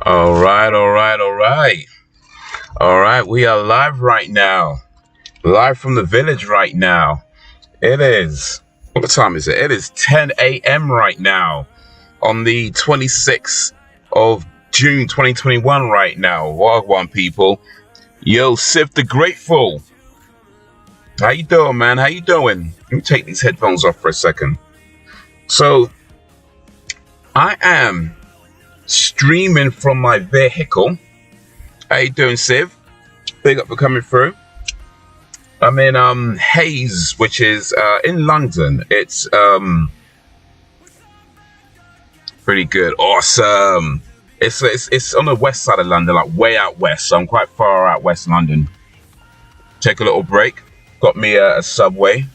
All right, all right, all right. All right, we are live right now. Live from the village right now. It is, what time is it? It is 10 a.m. right now on the 26th of June 2021 right now. Wagwan people. Yo, Civ the Grateful. How you doing, man? How you doing? Let me take these headphones off for a second. So, I am streaming from my vehicle. How you doing, Civ? Big up for coming through. I'm in Haze, which is in London. It's pretty good. Awesome. It's on the west side of London, like way out west. So I'm quite far out west London. Take a little break. Got me a Subway,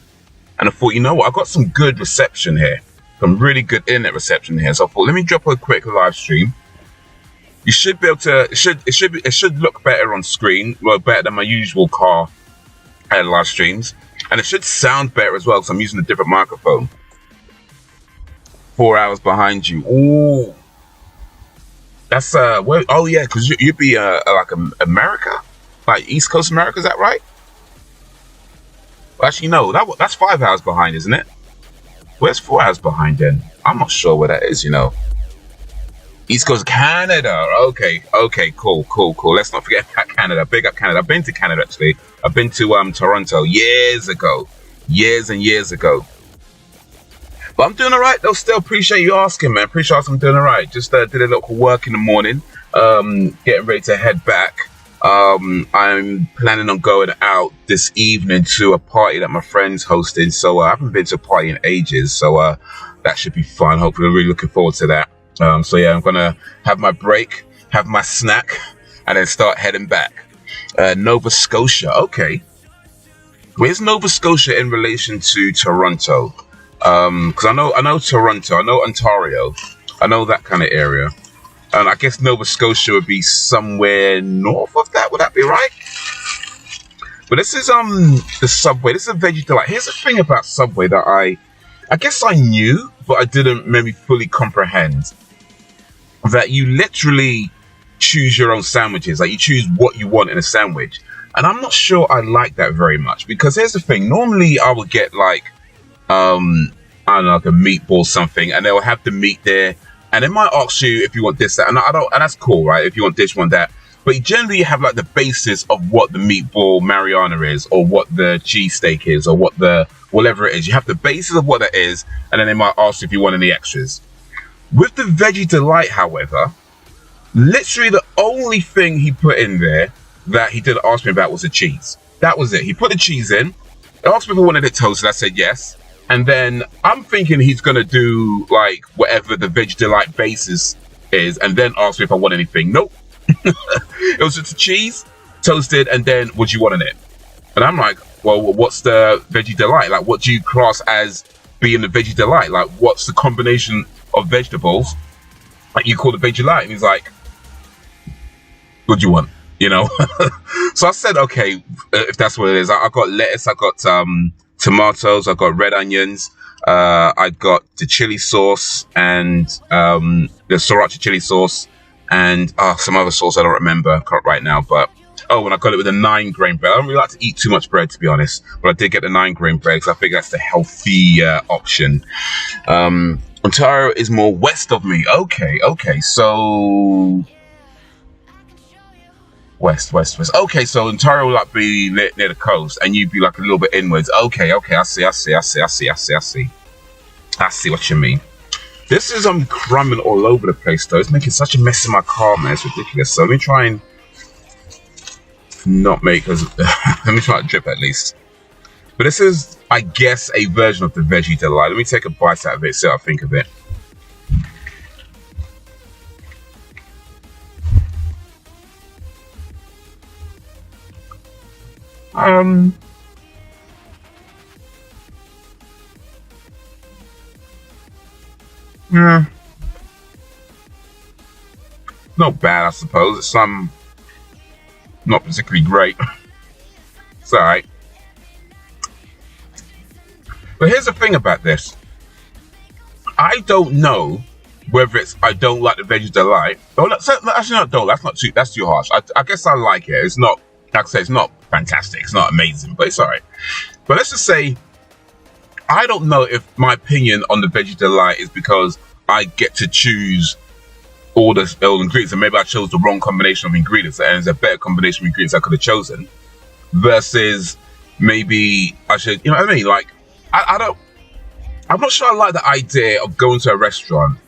and I thought, you know what? I got some good reception here. Some really good internet reception here. So I thought, let me drop a quick live stream. You should be able to. It should look better on screen. Well, better than my usual car live streams, and it should sound better as well because I'm using a different microphone. 4 hours behind you. Ooh, that's where, oh yeah, because you'd be like America, like East Coast America. Is that right? Well, actually, no. That's 5 hours behind, isn't it? Where's 4 hours behind then? I'm not sure where that is. East Coast Canada. Okay, cool. Let's not forget Canada. Big up Canada. I've been to Canada actually. I've been to Toronto years and years ago. But I'm doing all right though. Still appreciate you asking, man. Appreciate I'm doing all right. Just did a little work in the morning. Getting ready to head back. I'm planning on going out this evening to a party that my friend's hosting. So I haven't been to a party in ages. So that should be fun. Hopefully, I'm really looking forward to that. So yeah, I'm gonna have my break, have my snack, and then start heading back. Nova Scotia, okay. Where's Nova Scotia in relation to Toronto? Because I know Toronto, I know Ontario, I know that kind of area, and I guess Nova Scotia would be somewhere north of that. Would that be right? But this is the Subway. This is a Veggie Delite. Here's the thing about Subway that I guess I knew, but I didn't maybe fully comprehend. That you literally choose your own sandwiches. Like you choose what you want in a sandwich. And I'm not sure I like that very much. Because here's the thing. Normally I would get like, I I don't know, like a meatball something, and they'll have the meat there, and they might ask you if you want this, that, and I don't, and that's cool, right? If you want this, you want that. But generally, you have like the basis of what the meatball Mariana is, or what the cheesesteak is, or what the whatever it is. You have the basis of what that is, and then they might ask if you want any extras. With the Veggie Delite, however, literally the only thing he put in there that he didn't ask me about was the cheese. That was it. He put the cheese in. He asked me if I wanted it toasted. I said yes. And then I'm thinking he's gonna do like whatever the Veggie Delite basis is, and then ask me if I want anything. Nope. It was just cheese, toasted, and then what do you want in it? And I'm like, well, what's the Veggie Delite? Like, what do you class as being the Veggie Delite? Like, what's the combination of vegetables like you call the Veggie Delite? And he's like, what do you want? You know? So I said, okay, if that's what it is. I got lettuce, I got tomatoes, I got red onions, I got the chili sauce and the sriracha chili sauce, and some other sauce I don't remember right now, but and I got it with a 9-grain bread. I don't really like to eat too much bread, to be honest, but I did get the 9-grain bread because I think that's the healthy option. Ontario is more west of me. Okay, so west. Okay, so Ontario will like be near the coast, and you'd be like a little bit inwards. Okay, I see. I see what you mean. This is crumbing all over the place though. It's making such a mess in my car, man. It's ridiculous. So let me try and not make us. Let me try to drip at least. But this is, I guess, a version of the Veggie Delite. Let me take a bite out of it, see what I think of it. Yeah. Not bad, I suppose. It's not particularly great. It's alright. But here's the thing about this. I don't know whether it's I don't like the Veggie Delite. Oh, actually, no, don't. That's too harsh. I guess I like it. It's not, like I say, it's not fantastic. It's not amazing, but it's alright. But let's just say, I don't know if my opinion on the Veggie Delite is because I get to choose all the ingredients, and maybe I chose the wrong combination of ingredients, and it's a better combination of ingredients I could have chosen, versus maybe I should, you know what I mean? Like, I'm not sure I like the idea of going to a restaurant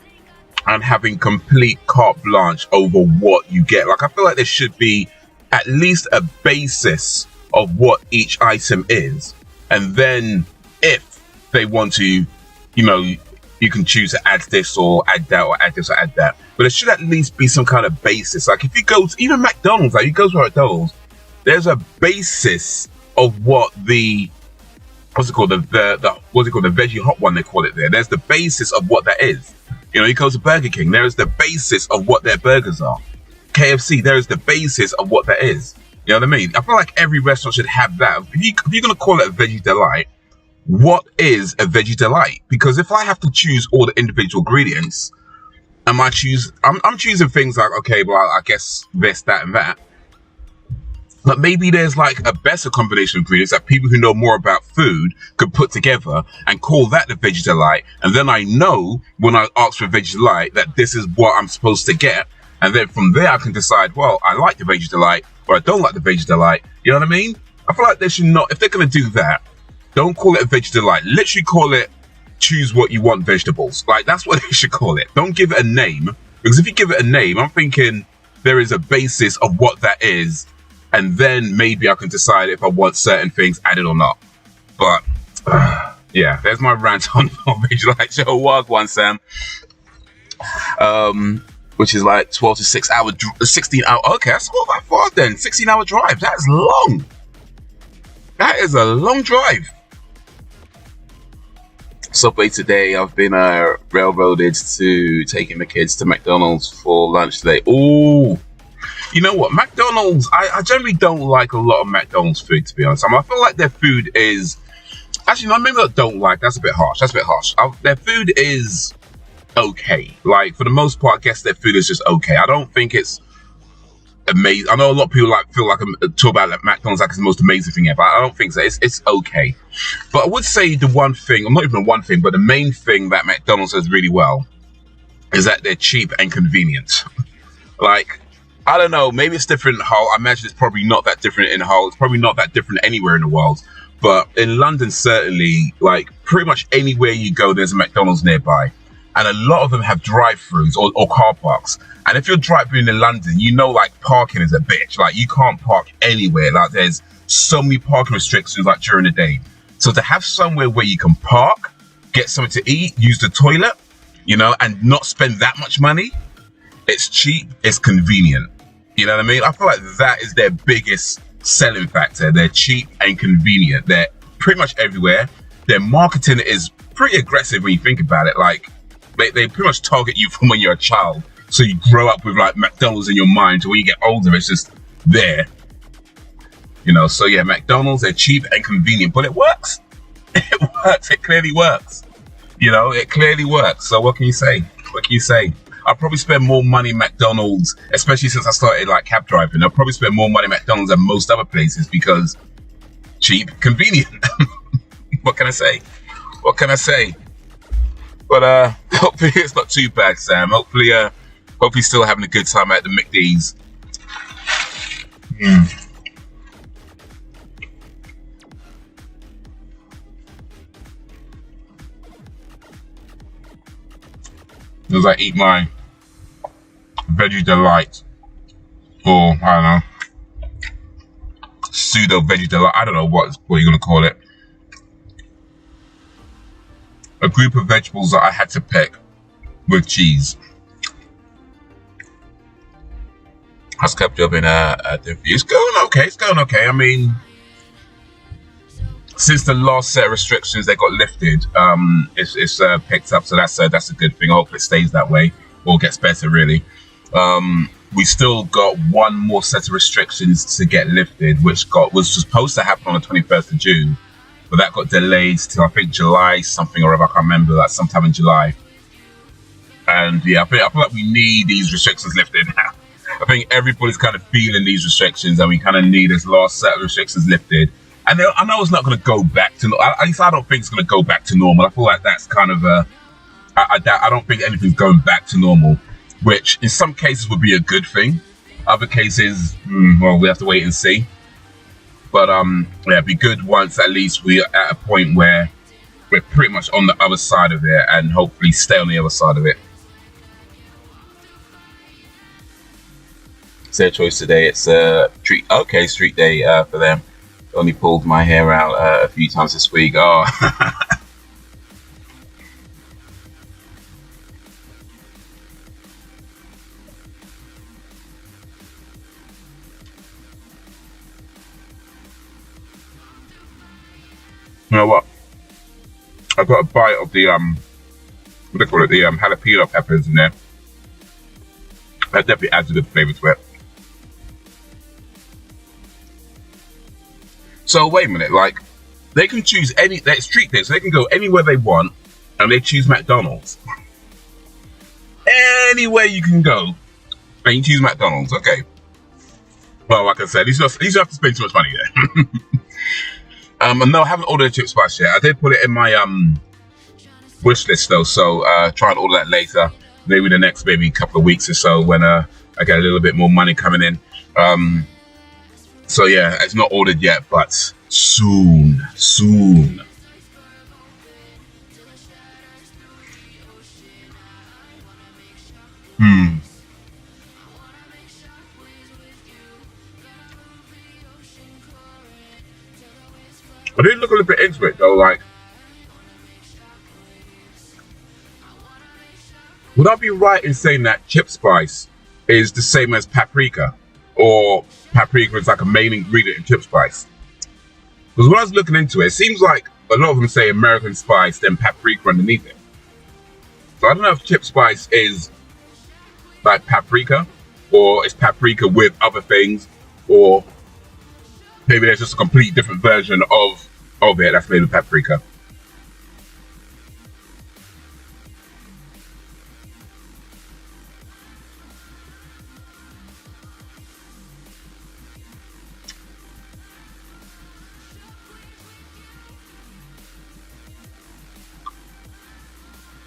and having complete carte blanche over what you get. Like, I feel like there should be at least a basis of what each item is, and then if they want to, you know, you can choose to add this or add that or add this or add that. But there should at least be some kind of basis. Like if you go to even McDonald's, like you go to McDonald's, there's a basis of what the what's it called? The veggie hot one they call it there. There's the basis of what that is. You know, you go to Burger King, there is the basis of what their burgers are. KFC, there is the basis of what that is. You know what I mean? I feel like every restaurant should have that. If you're gonna call it a Veggie Delite, what is a Veggie Delite? Because if I have to choose all the individual ingredients, I'm choosing things like, okay, well, I guess this, that, and that. But maybe there's like a better combination of ingredients that people who know more about food could put together and call that the Veggie Delite. And then I know when I ask for a Veggie Delite that this is what I'm supposed to get. And then from there I can decide, well, I like the Veggie Delite or I don't like the Veggie Delite. You know what I mean? I feel like they should not, if they're going to do that, don't call it a Veggie Delite. Literally call it choose what you want vegetables. Like, that's what they should call it. Don't give it a name. Because if you give it a name, I'm thinking there is a basis of what that is. And then maybe I can decide if I want certain things added or not. But, yeah, there's my rant on Veggie Delite. Show work one, Sam. Which is like 12 to 16 hour. Okay, that's not that far then. 16-hour drive. That is long. That is a long drive. Subway today, I've been railroaded to taking the kids to McDonald's for lunch today. Ooh, you know what? McDonald's, I generally don't like a lot of McDonald's food, to be honest. I feel like their food is, actually, no, maybe I don't like, that's a bit harsh. Their food is okay. Like, for the most part, I guess their food is just okay. I don't think it's amazing. I know a lot of people feel like talk about like McDonald's like it's the most amazing thing ever. I don't think so. It's okay, but I would say the one thing, or not even the one thing, but the main thing that McDonald's does really well is that they're cheap and convenient. Like, I don't know, maybe it's different in Hull. I imagine it's probably not that different in Hull. It's probably not that different anywhere in the world. But in London, certainly, like pretty much anywhere you go, there's a McDonald's nearby. And a lot of them have drive-throughs or car parks. And if you're driving in London, you know, like parking is a bitch. Like you can't park anywhere. Like there's so many parking restrictions like during the day. So to have somewhere where you can park, get something to eat, use the toilet, you know, and not spend that much money, it's cheap, it's convenient. You know what I mean? I feel like that is their biggest selling factor. They're cheap and convenient. They're pretty much everywhere. Their marketing is pretty aggressive when you think about it. Like they pretty much target you from when you're a child. So you grow up with like McDonald's in your mind. So when you get older, it's just there. You know, so yeah, McDonald's, they're cheap and convenient, but it works. It works. It clearly works. You know, it clearly works. So what can you say? What can you say? I'll probably spend more money at McDonald's, especially since I started like cab driving. I'll probably spend more money at McDonald's than most other places because cheap, convenient. What can I say? What can I say? But hopefully it's not too bad, Sam. Hopefully still having a good time at the McD's. As I eat my Veggie Delite, or I don't know, pseudo Veggie Delite. I don't know what you're gonna call it. A group of vegetables that I had to pick with cheese. Has kept up in it's going okay. It's going okay. I mean, since the last set of restrictions that got lifted, it's picked up, so that's a good thing. I hope it stays that way or gets better. Really, we still got one more set of restrictions to get lifted, which was supposed to happen on the 21st of June, but that got delayed till I think July something or other. I can't remember. That sometime in July. And yeah, I feel like we need these restrictions lifted now. I think everybody's kind of feeling these restrictions, and we kind of need this last set of restrictions lifted. And I know it's not going to go back to, at least I don't think it's going to go back to normal. I feel like that's kind of I don't think anything's going back to normal, which in some cases would be a good thing. Other cases, well, we have to wait and see. But yeah, it'd be good once at least we're at a point where we're pretty much on the other side of it, and hopefully stay on the other side of it. It's their choice today. It's street day for them. Only pulled my hair out a few times this week. Oh. You know what? I got a bite of the what do they call it? The jalapeno peppers in there. That definitely adds a good flavor to it. So wait a minute, like they can choose that's street day, so they can go anywhere they want, and they choose McDonald's. Anywhere you can go, and you choose McDonald's. Okay. Well, like I said, you don't have to spend too much money there. And no, I haven't ordered a chip spice yet. I did put it in my wish list though, so try and order that later. Maybe the next couple of weeks or so when I get a little bit more money coming in. So yeah, it's not ordered yet, but soon. I did look a little bit into it though, like, would I be right in saying that chip spice is the same as paprika? Or paprika is like a main ingredient in chip spice? Because when I was looking into it, it seems like a lot of them say American spice, then paprika underneath it. So I don't know if chip spice is like paprika, or it's paprika with other things, or maybe there's just a complete different version of it that's made with paprika.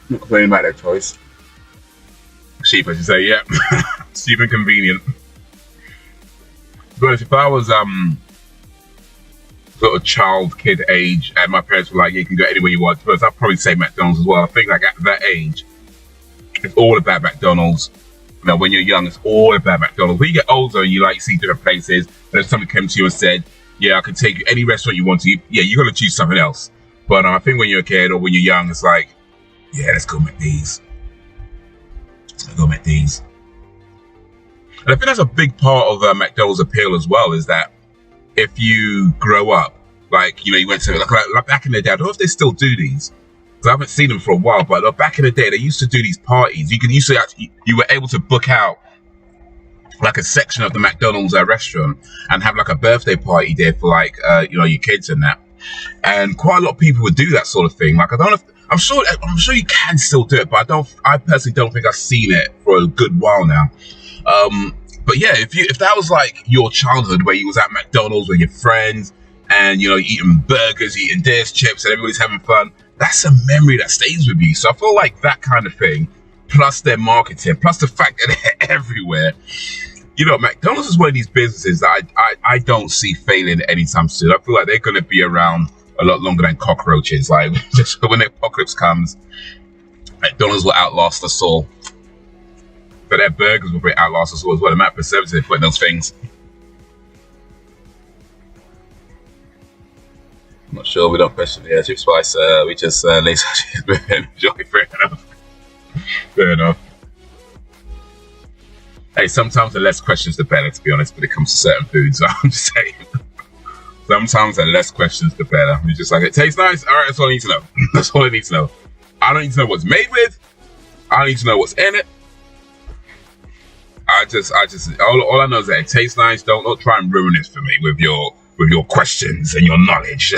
Not complaining about their choice. Cheap, as you say, yeah. Cheap and convenient. But if I was sort of child, kid age, and my parents were like, yeah, you can go anywhere you want, but I'd probably say McDonald's as well. I think like at that age, it's all about McDonald's. You know, when you're young, it's all about McDonald's. When you get older, you see different places, and if somebody came to you and said, yeah, I can take you any restaurant you want to, yeah, you're going to choose something else. But I think when you're a kid or when you're young, it's like, yeah, let's go McD's. Let's go McD's. And I think that's a big part of McDonald's appeal as well, is that if you grow up, like, you went to, like back in the day, I don't know if they still do these, because I haven't seen them for a while, but back in the day, they used to do these parties. You were able to book out like a section of the McDonald's restaurant and have like a birthday party there for like, your kids and that. And quite a lot of people would do that sort of thing. Like, I don't know if, I'm sure you can still do it, but I personally don't think I've seen it for a good while now. But yeah, if that was like your childhood where you was at McDonald's with your friends and, eating burgers, eating this, chips, and everybody's having fun, that's a memory that stays with you. So I feel like that kind of thing, plus their marketing, plus the fact that they're everywhere, McDonald's is one of these businesses that I don't see failing anytime soon. I feel like they're going to be around a lot longer than cockroaches. Like, just when the apocalypse comes, McDonald's will outlast us all. But their burgers will probably outlast us all as well. The amount of services they put in those things. I'm not sure. We don't question the chip spice. We just lace and enjoy. Fair enough. Fair enough. Hey, sometimes the less questions the better, to be honest, when it comes to certain foods. I'm just saying. Sometimes the less questions the better. You're just like, it tastes nice. All right, that's all I need to know. That's all I need to know. I don't need to know what's made with. I don't need to know what's in it. All I know is that it tastes nice. Don't try and ruin it for me with your questions and your knowledge.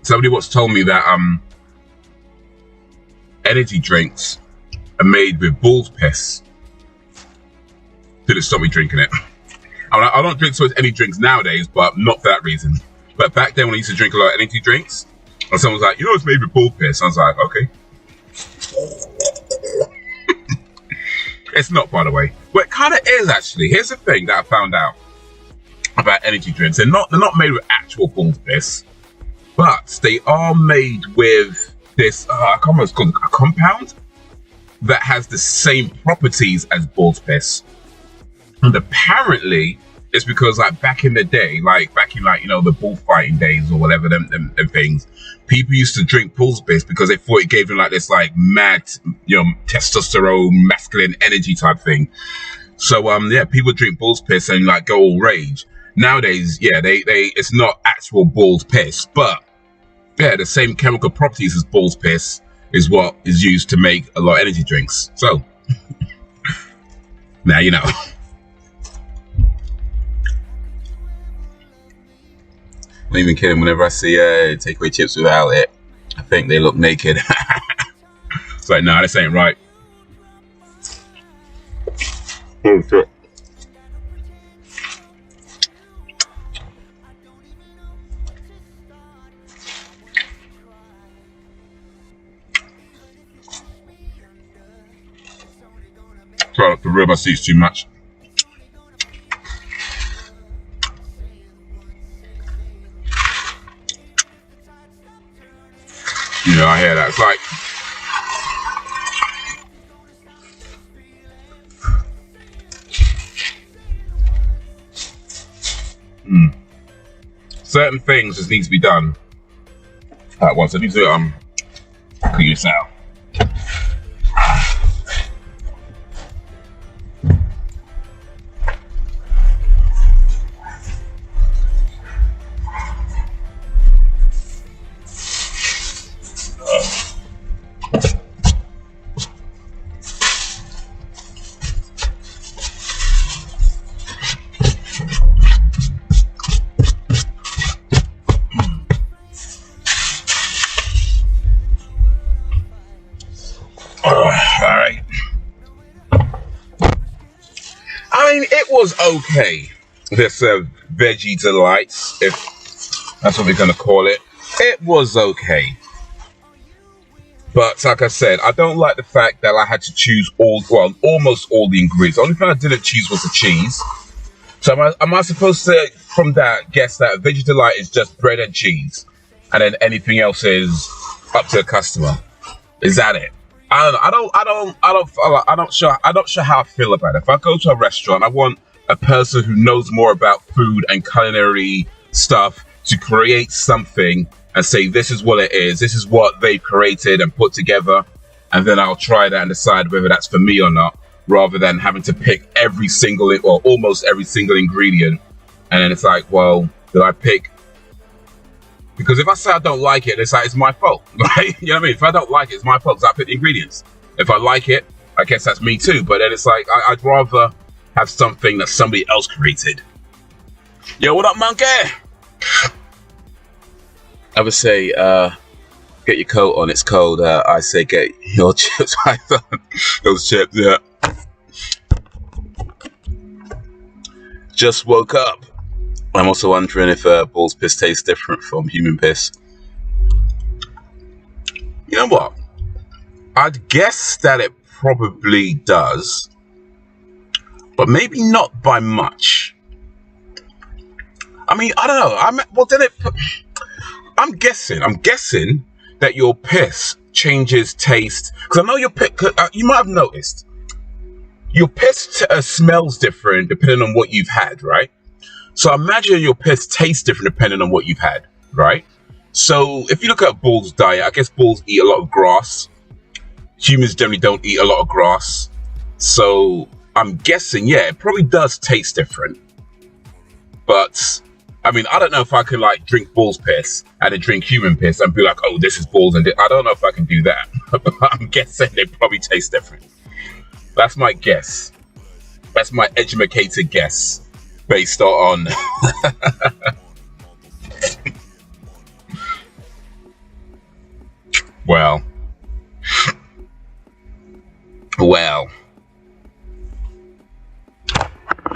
Somebody once told me that energy drinks are made with bull's piss. Didn't stop me drinking it. I don't drink so much energy drinks nowadays, but not for that reason. But back then when I used to drink a lot of energy drinks, and someone was like, it's made with bull piss. I was like, okay. It's not, by the way. Well, it kind of is, actually. Here's the thing that I found out about energy drinks. They're not made with actual bull's piss, but they are made with this, I can't remember what it's called, a compound that has the same properties as bull's piss. And apparently, it's because like back in the day, like back in the bullfighting days or whatever, them things, people used to drink bull's piss because they thought it gave them like this like mad, testosterone, masculine energy type thing. So people drink bull's piss and like go all rage. Nowadays, they it's not actual bull's piss, but the same chemical properties as bull's piss is what is used to make a lot of energy drinks. So, now you know. I'm not even kidding. Whenever I see takeaway chips without it, I think they look naked. It's like, nah, this ain't right. Oh, shit. Try not to rub my seats too much. I hear that. It's like, certain things just need to be done at once. I need to clean this out. was okay. This Veggie Delite, if that's what we're gonna call it. It was okay. But like I said, I don't like the fact that I had to choose almost all the ingredients. The only thing I didn't choose was the cheese. So am I supposed to, from that, guess that Veggie Delite is just bread and cheese, and then anything else is up to the customer? Is that it? I don't know how I feel about it. If I go to a restaurant, I want a person who knows more about food and culinary stuff to create something and say, this is what it is, this is what they've created and put together, and then I'll try that and decide whether that's for me or not, rather than having to pick every single, or almost every single ingredient. And then it's like, well, did I pick? Because if I say I don't like it, it's like, it's my fault, right? You know what I mean? If I don't like it, it's my fault because I picked the ingredients. If I like it, I guess that's me too. But then it's like, I'd rather have something that somebody else created. Yo, what up, monkey? I would say, get your coat on, it's cold. I say get your chips right on. Those chips, yeah. Just woke up. I'm also wondering if bull's piss tastes different from human piss. You know what? I'd guess that it probably does, but maybe not by much. I mean, I don't know. I'm guessing that your piss changes taste, because I know your piss. You might have noticed your piss smells different depending on what you've had, right? So imagine your piss tastes different depending on what you've had, right? So if you look at a bull's diet, I guess bulls eat a lot of grass. Humans generally don't eat a lot of grass. So I'm guessing, yeah, it probably does taste different. But I mean, I don't know if I can like drink bull's piss and then drink human piss and be like, oh, this is bull's, and I don't know if I can do that. But I'm guessing they probably taste different. That's my guess. That's my educated guess based on well,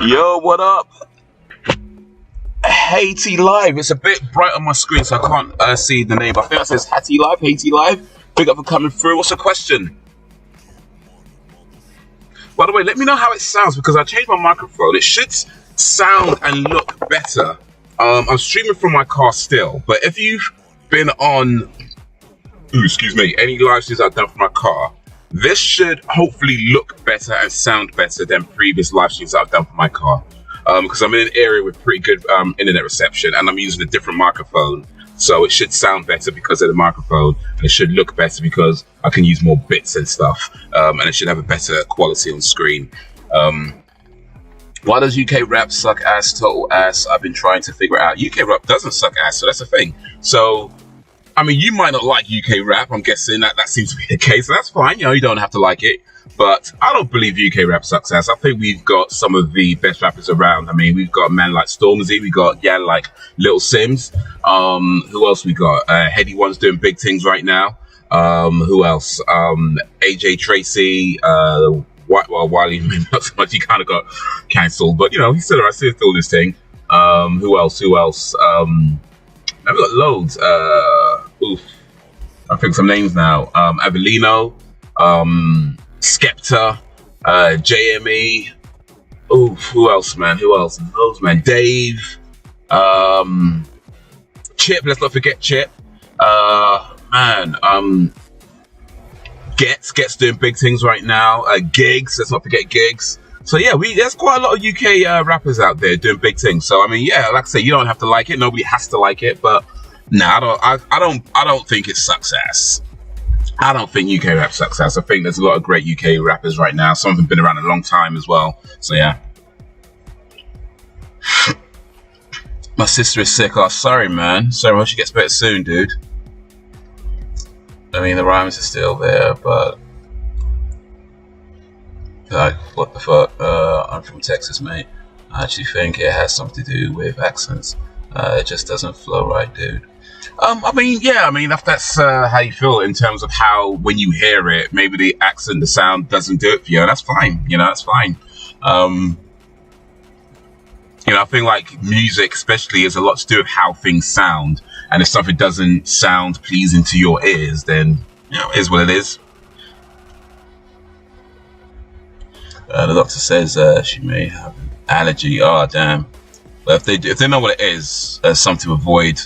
yo, what up? Hazy Live. It's a bit bright on my screen, so I can't see the name. I think it says Hazy Live. Big up for coming through. What's the question? By the way, let me know how it sounds, because I changed my microphone. It should sound and look better. I'm streaming from my car still, but if you've been on, any live streams I've done from my car, this should hopefully look better and sound better than previous live streams I've done from my car. Because I'm in an area with pretty good internet reception, and I'm using a different microphone, so it should sound better because of the microphone, and it should look better because I can use more bits and stuff, and it should have a better quality on screen. Why does UK rap suck ass, total ass? I've been trying to figure it out. UK rap doesn't suck ass, so that's the thing. So, I mean, you might not like UK rap. I'm guessing that seems to be the case. So that's fine. You know, you don't have to like it. But I don't believe UK rap sucks ass. I think we've got some of the best rappers around. I mean, we've got a man like Stormzy. We got, like Little Sims. Who else we got? Heady One's doing big things right now. Who else? AJ Tracy. Wiley, not so much. He kind of got cancelled, but you know, he's still doing this thing. Who else? I've got loads. I think some names now. Avelino, Skepta, JME. Who else, man? Loads, man. Dave, Chip. Let's not forget Chip. Get's doing big things right now. Gigs, let's not forget Gigs. So yeah, there's quite a lot of UK rappers out there doing big things. So I mean, yeah, like I say, you don't have to like it. Nobody has to like it. But no, I don't think it sucks ass. I don't think UK rap sucks ass. I think there's a lot of great UK rappers right now. Some of them have been around a long time as well. So yeah. My sister is sick. Oh, sorry, man. Sorry, I hope she gets better soon, dude. I mean, the rhymes are still there, but like, what the fuck? I'm from Texas, mate. I actually think it has something to do with accents. It just doesn't flow right, dude. I mean, if that's how you feel in terms of how, when you hear it, maybe the accent, the sound doesn't do it for you. That's fine. You know, that's fine. You know, I think like music especially is a lot to do with how things sound. And if something doesn't sound pleasing to your ears, then, you know, it is what it is. The doctor says she may have an allergy. Oh, damn. But if they know what it is, something to avoid.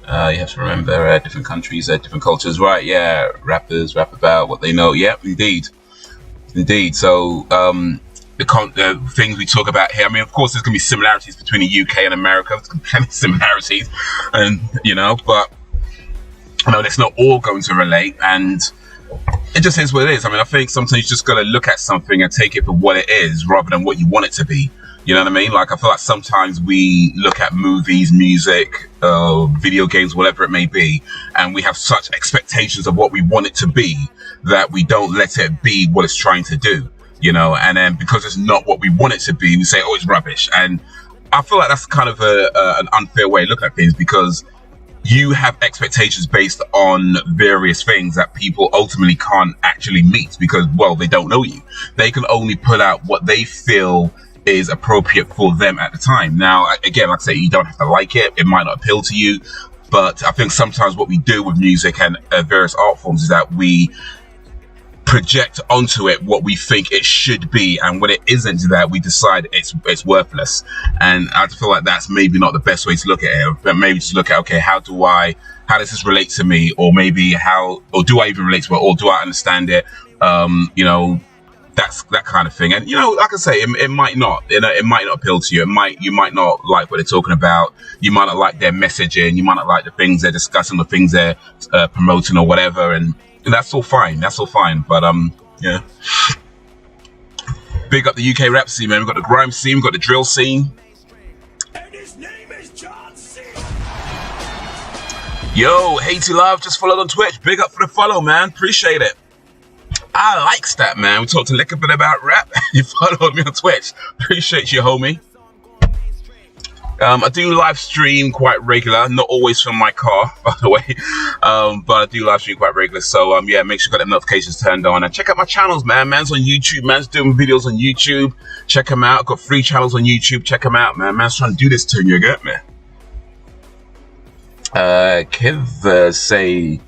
You have to remember different countries, different cultures. Right, yeah. Rappers rap about what they know. Yep, indeed. Indeed. So, the things we talk about here, I mean, of course, there's going to be similarities between the UK and America. There's going to be plenty of similarities. And, you know, but, you know, it's not all going to relate. And it just is what it is. I mean, I think sometimes you just got to look at something and take it for what it is rather than what you want it to be. You know what I mean? Like, I feel like sometimes we look at movies, music, video games, whatever it may be, and we have such expectations of what we want it to be that we don't let it be what it's trying to do, you know? And then because it's not what we want it to be, we say, oh, it's rubbish. And I feel like that's kind of an unfair way of looking at things, because you have expectations based on various things that people ultimately can't actually meet because, well, they don't know you. They can only put out what they feel is appropriate for them at the time. Now, again, like I say, you don't have to like it. It might not appeal to you. But I think sometimes what we do with music and various art forms is that we project onto it what we think it should be, and when it isn't that, we decide it's worthless. And I feel like that's maybe not the best way to look at it, but maybe just look at, okay, how does this relate to me, or maybe or do I even relate to it, or do I understand it? You know, that's that kind of thing. And you know, like I say, it might not, you know, it might not appeal to you. You might not like what they're talking about. You might not like their messaging. You might not like the things they're discussing, the things they're promoting, or whatever. And that's all fine. That's all fine. But yeah. Big up the UK rap scene, man. We've got the grime scene, we've got the drill scene. And his name is John C. Yo, Hazy Love just followed on Twitch. Big up for the follow, man. Appreciate it. I likes that, man. We talked a little bit about rap. You followed me on Twitch. Appreciate you, homie. I do live stream quite regular, not always from my car, by the way, but I do live stream quite regular. So yeah, make sure you got the notifications turned on and check out my channels, man. Man's on YouTube. Man's doing videos on YouTube. Check him out. Got 3 channels on YouTube. Check him out, man. Man's trying to do this to you, get me? Kev say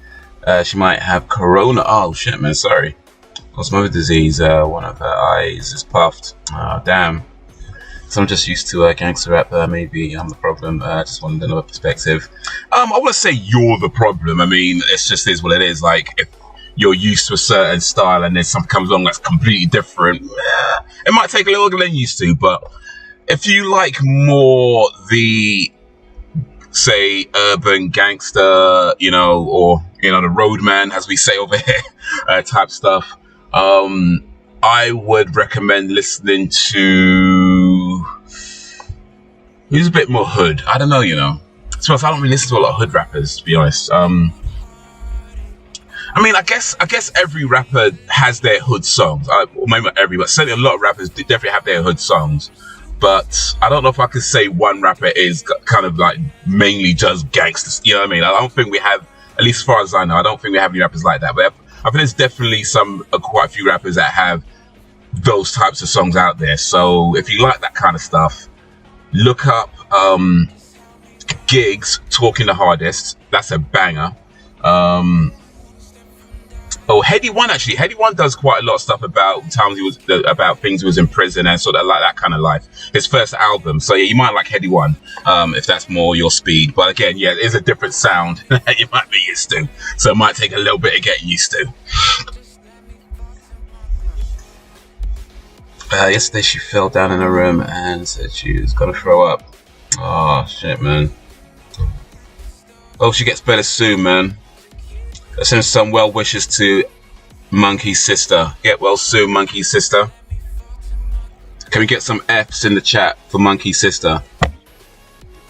she might have corona. Oh shit, man. Sorry. Got some other disease. One of her eyes is puffed. Oh damn. So I'm just used to gangster rap. Maybe I'm the problem. Just wanted another perspective. I want to say you're the problem. I mean, it's just is what it is. Like, if you're used to a certain style and then something comes along that's completely different, it might take a little longer than used to. But if you like more the, say, urban gangster, you know, or, you know, the roadman, as we say over here, type stuff, I would recommend listening to who's a bit more hood. I don't know, you know. So I don't really listen to a lot of hood rappers, to be honest. I mean, I guess every rapper has their hood songs. Maybe not every, but certainly a lot of rappers definitely have their hood songs. But I don't know if I could say one rapper is kind of like mainly just gangsters. You know what I mean? I don't think we have, at least as far as I know, I don't think we have any rappers like that. But I think there's definitely quite a few rappers that have those types of songs out there. So if you like that kind of stuff, look up Gigs Talking the Hardest. That's a banger. Heady One, actually. Heady One does quite a lot of stuff about times about things he was in prison and sort of like that kind of life. His first album. So yeah, you might like Heady One if that's more your speed. But again, yeah, it is a different sound that you might be used to. So it might take a little bit of getting used to. Yesterday she fell down in her room and said she was gonna throw up. Oh shit, man. Oh, she gets better soon, man. Send some well wishes to Monkey's sister. Get well soon, Monkey's sister. Can we get some F's in the chat for Monkey's sister?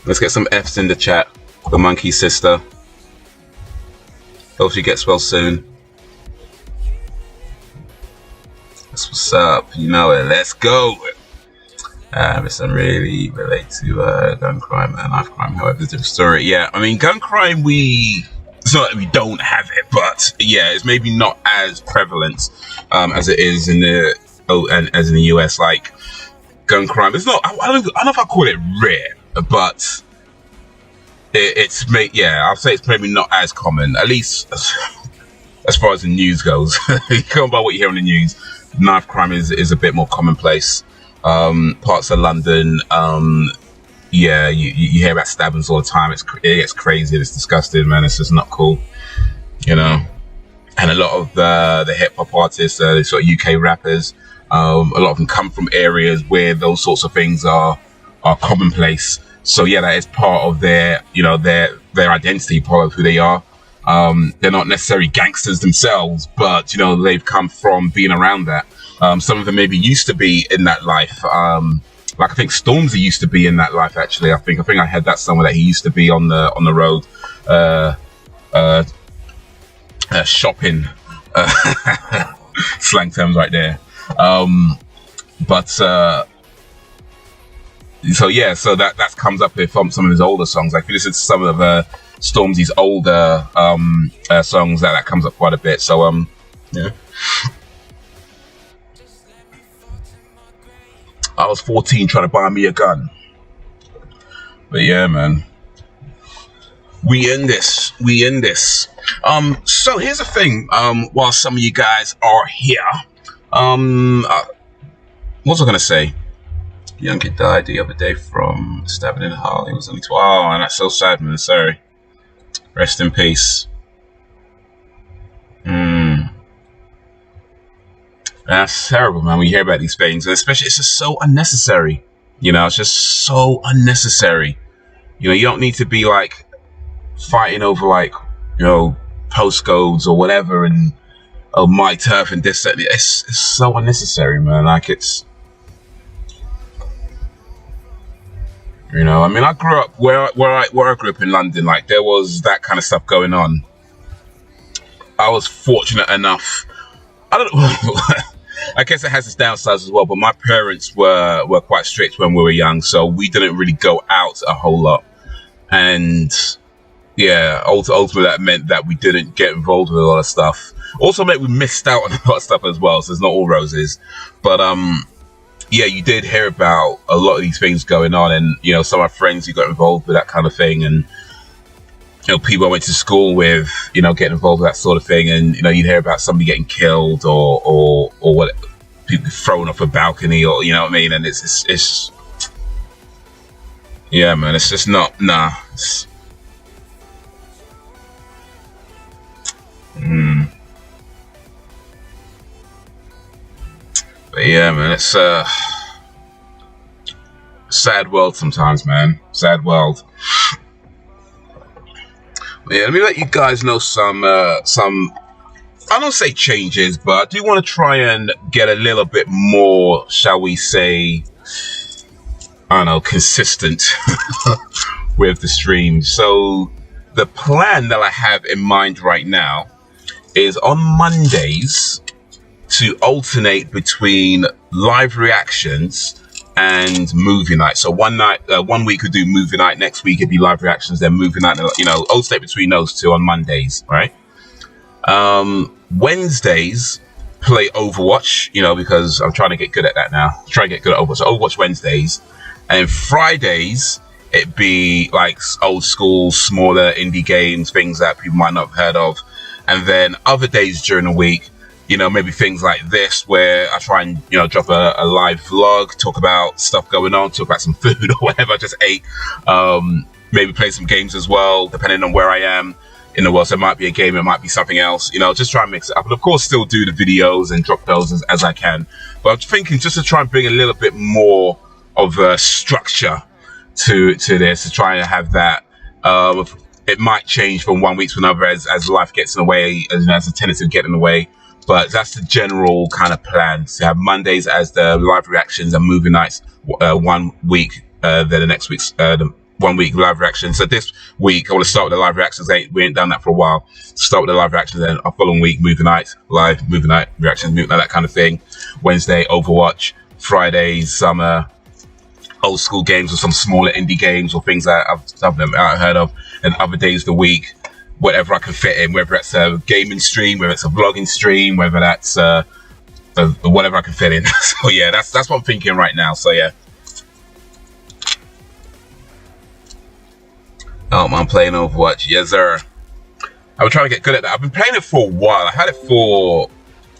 Let's get some F's in the chat for Monkey's sister. Hope she gets well soon. That's what's up. You know it. Let's go. This doesn't really relate to gun crime and knife crime. However, it's a different story. Yeah, I mean, gun crime, it's not that we don't have it, but yeah, it's maybe not as prevalent as it is in the US. Like, gun crime. It's not. I don't know if I call it rare, but it's made. Yeah, I'll say it's maybe not as common, at least as far as the news goes. Going by what you hear on the news, knife crime is a bit more commonplace. Parts of London, yeah, you hear about stabbings all the time. It gets crazy. It's disgusting, man. It's just not cool, you know. And a lot of the hip hop artists, sort of UK rappers, a lot of them come from areas where those sorts of things are commonplace. So yeah, that is part of their, you know, their identity, part of who they are. They're not necessarily gangsters themselves, but you know, they've come from being around that. Some of them maybe used to be in that life. Like I think Stormzy used to be in that life. Actually, I think I heard that somewhere that he used to be on the road, shopping, slang terms right there. But so yeah, so that comes up with from some of his older songs. Like if you listen to some of Stormzy's older songs, that comes up quite a bit. So yeah. I was 14 trying to buy me a gun. But yeah, man. We in this. So here's the thing. While some of you guys are here, what was I gonna say? Young kid died the other day from stabbing in the heart. He was only 12. Oh, and that's so sad, man. Sorry. Rest in peace. That's terrible, man, when you hear about these things. And especially, it's just so unnecessary. You know, it's just so unnecessary. You know, you don't need to be, like, fighting over, like, you know, postcodes or whatever and, oh, my turf and this, that. It's so unnecessary, man. Like, it's... You know, I mean, I grew up where I grew up in London. Like, there was that kind of stuff going on. I was fortunate enough. I don't know. I guess it has its downsides as well. But my parents were quite strict when we were young, so we didn't really go out a whole lot. And yeah, ultimately that meant that we didn't get involved with a lot of stuff. Also meant we missed out on a lot of stuff as well. So it's not all roses, but yeah, you did hear about a lot of these things going on, and you know, some of my friends who got involved with that kind of thing, and you know, people I went to school with, you know, getting involved with that sort of thing, and you know, you'd hear about somebody getting killed or what, people thrown off a balcony, or you know what I mean, and it's yeah, man, it's just not But yeah, man, it's a sad world sometimes, man. Sad world. But yeah, let me let you guys know some I don't say changes, but I do want to try and get a little bit more, shall we say, I don't know, consistent with the streams. So the plan that I have in mind right now is on Mondays to alternate between live reactions and movie night. So one week we'd do movie night, next week it'd be live reactions, then movie night, you know, alternate between those two on Mondays, right? Wednesdays play Overwatch, you know, because I'm trying to get good at that now. I'm trying to get good at Overwatch. So Overwatch Wednesdays. And Fridays it'd be like old school, smaller indie games, things that people might not have heard of. And then other days during the week, you know, maybe things like this where I try and, you know, drop a live vlog, talk about stuff going on, talk about some food or whatever I just ate. Maybe play some games as well, depending on where I am in the world. So it might be a game, it might be something else, you know, just try and mix it up. And of course, still do the videos and drop those as I can. But I'm thinking just to try and bring a little bit more of a structure to this, to try and have that. It might change from one week to another as life gets in the way, as a tendency to get in the way. But that's the general kind of plan, to have Mondays as the live reactions and movie nights 1 week, then the next week's the 1 week live reaction. So this week I want to start with the live reactions. We ain't done that for a while. Start with the live reactions, then a following week movie nights, live movie night reactions, movie night, that kind of thing. Wednesday Overwatch, Fridays some old school games or some smaller indie games or things that I've never heard of, and other days of the week, whatever I can fit in, whether it's a gaming stream, whether it's a vlogging stream, whether that's whatever I can fit in. So yeah, that's what I'm thinking right now. So yeah. Oh, I'm playing Overwatch. Yes, sir. I'm trying to get good at that. I've been playing it for a while. I had it for,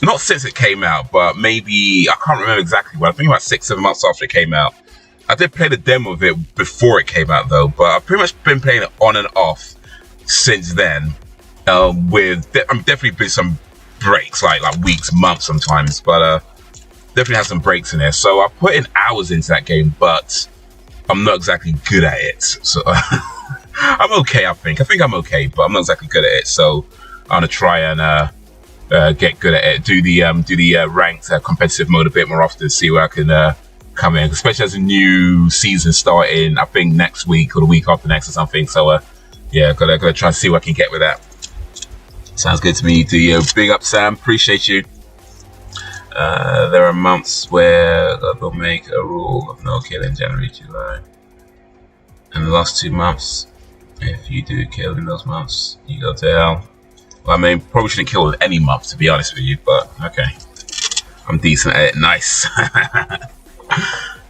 not since it came out, but maybe, I can't remember exactly when. I think about 6-7 months after it came out. I did play the demo of it before it came out though, but I've pretty much been playing it on and off since then. With definitely been some breaks, like weeks, months sometimes, but definitely have some breaks in there. So I put in hours into that game, but I'm not exactly good at it. So I'm okay, I think I'm okay, but I'm not exactly good at it. So I'm gonna try and get good at it. Do the ranked competitive mode a bit more often. See where I can come in, especially as a new season starting. I think next week or the week after next or something. So yeah, gotta try and see what I can get with that. Sounds good to me. Do you big up, Sam? Appreciate you. There are months where God will make a rule of no killing January, July, and the last 2 months. If you do kill in those months, you go to hell. Well, I mean, probably shouldn't kill in any month, to be honest with you, but okay. I'm decent at it. Nice.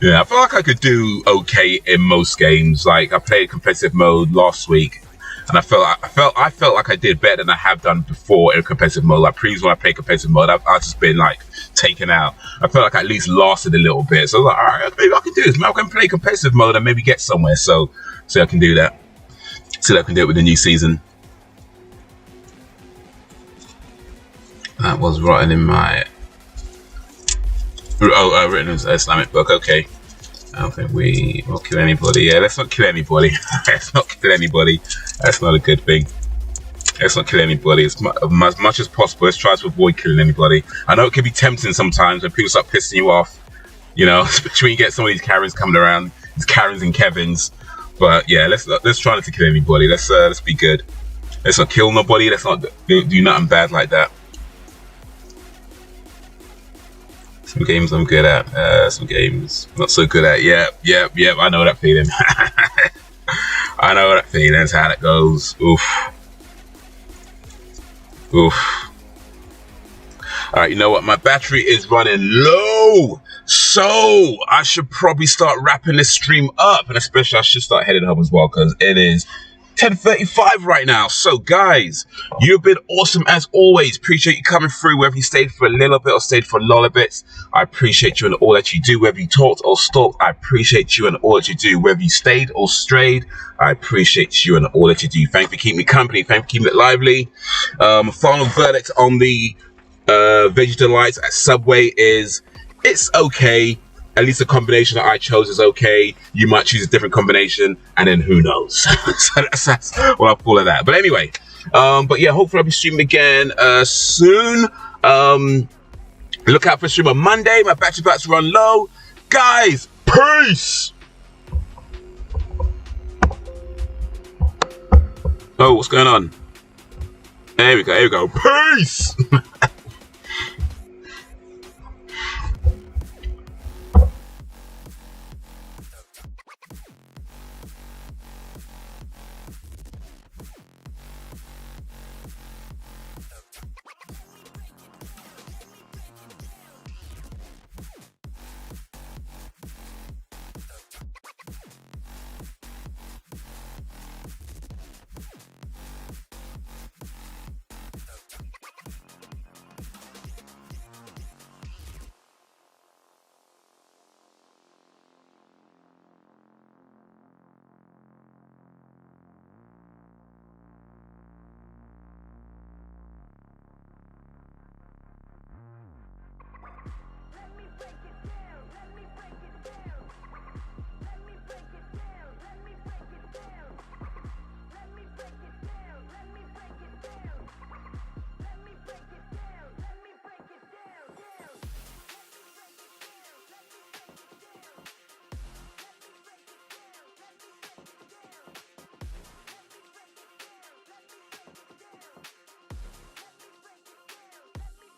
Yeah, I feel like I could do okay in most games. Like I played competitive mode last week, and I felt like I did better than I have done before in competitive mode. Like previously when I played competitive mode, I've just been like taken out. I felt like I at least lasted a little bit. So I was like, all right, maybe I can do this. Maybe I can play competitive mode and maybe get somewhere. So I can do that. So I can do it with the new season. That was written in my written in an Islamic book. Okay. I don't think we will kill anybody. Yeah, let's not kill anybody. Let's not kill anybody. That's not a good thing. Let's not kill anybody. As much as possible, let's try to avoid killing anybody. I know it can be tempting sometimes when people start pissing you off. You know, especially when you get some of these Karens coming around, these Karens and Kevins. But yeah, let's try not to kill anybody. Let's be good. Let's not kill nobody. Let's not do nothing bad like that. Some games I'm good at. Some games not so good at. Yep. I know that feeling. I know that feeling. That's how it goes. Oof. Alright, you know what? My battery is running low. So I should probably start wrapping this stream up. And especially I should start heading home as well, because it is 10:35 right now. So guys, you've been awesome as always. Appreciate you coming through, whether you stayed for a little bit or stayed for a lot of bits. I appreciate you and all that you do, whether you talked or stalked. I appreciate you and all that you do, whether you stayed or strayed. I appreciate you and all that you do. Thank you for keeping me company. Thank you for keeping it lively. Final verdict on the Veggie Delite at Subway is it's okay. At least the combination that I chose is okay. You might choose a different combination, and then who knows? So that's what I'll call it that. But anyway, but yeah, hopefully I'll be streaming again soon. Look out for a stream on Monday. My battery's about to run low. Guys, peace! Oh, what's going on? There we go. Peace!